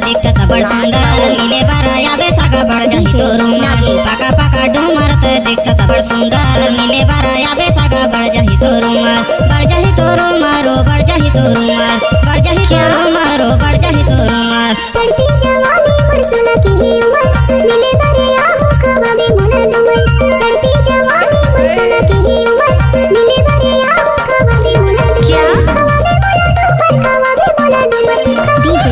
दिखत बड़ सुंदर मिले बराया बेसागा बढ़ जाही तोर उमर पका पका डूमर ते दिखत बड़ सुंदर मिले बराया बेसागा बढ़ जाही तोर उमर बढ़ जाही तोर उमर बढ़ जाही तोर उमर बढ़ जाही तोर उमर बढ़ जाही तोर उमर चढ़ती जवानी मरसला की ही उमर मिले बराया हो खवावे मोला डुमर चढ़ती जवानी मरसला की ही उमर मिले बराया हो खवावे मोला डुमर खवावे मोला डुमर DJ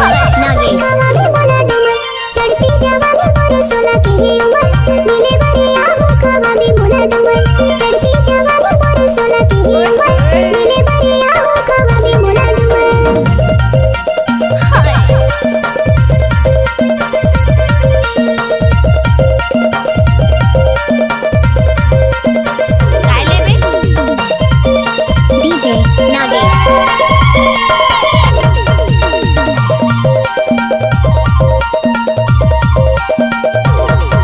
Nagesh खवावे मोला डुमर चढ़ती जवानी मरसला की ही उमर मिले बराया हो खवावे मोला डुमर चढ़ती जवानी मरसला की ही उमर मिले बराया हो खवावे मोला डुमर DJ Nagesh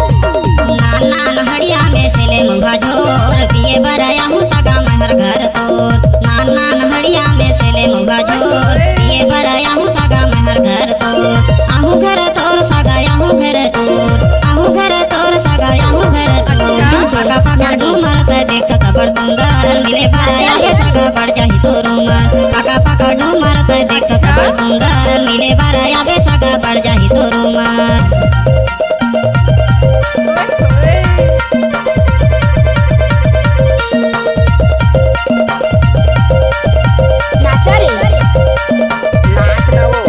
नान हड़िया में सेले मुंगा झोर पिए बराया हूँ सगा महर घर तोर नान हड़िया में सेले मुंगा झोर पिए बराया हूँ सगा महर घर तोर आहू घर तोर सगा आहू घर तोर आहू घर तोर सगा आहू घर तोर पगा पगा डूमर ते देखत बड़ सुंदर मिले बराया के सगा बढ़ जाही तोर उमर पगा पगा डूमर ते देखत बड़ सुंदर मिले बराया के सगा बढ़ जाही तोर उमर नाचा रे नाच ना वो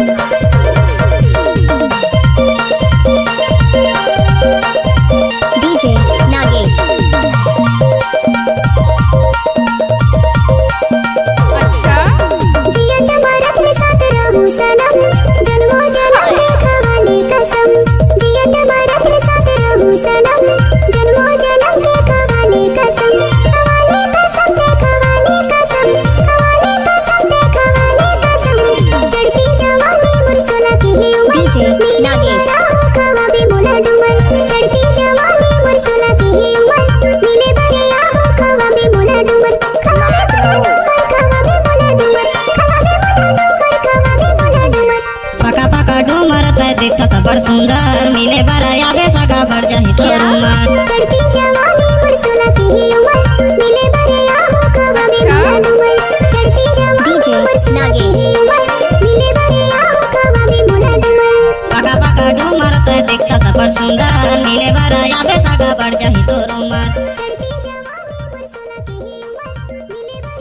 DJ Nagesh जियत मरत में साथ रहूं सनम जन्मों जन्म देखा वाली कसम जियत मरत में साथ रहूं सनम जन्मों जन्म देखा वाली कसम हवाले कसम देखा वाली कसम हवाले कसम देखा वाली कसम चढ़ती जवानी मुरसला की ही उमर DJ Nagesh खवावे मोला डुमर चढ़ती जवानी मुरसला की ही उमर मिले बरिया हो खवावे मोला डुमर खवावे मोला डुमर खवावे मोला डुमर पका पका डूमर ते देखत बड़ सुंदर मिले बराया बेसागा बढ़ जाही तोर उमर चढ़ती जवानी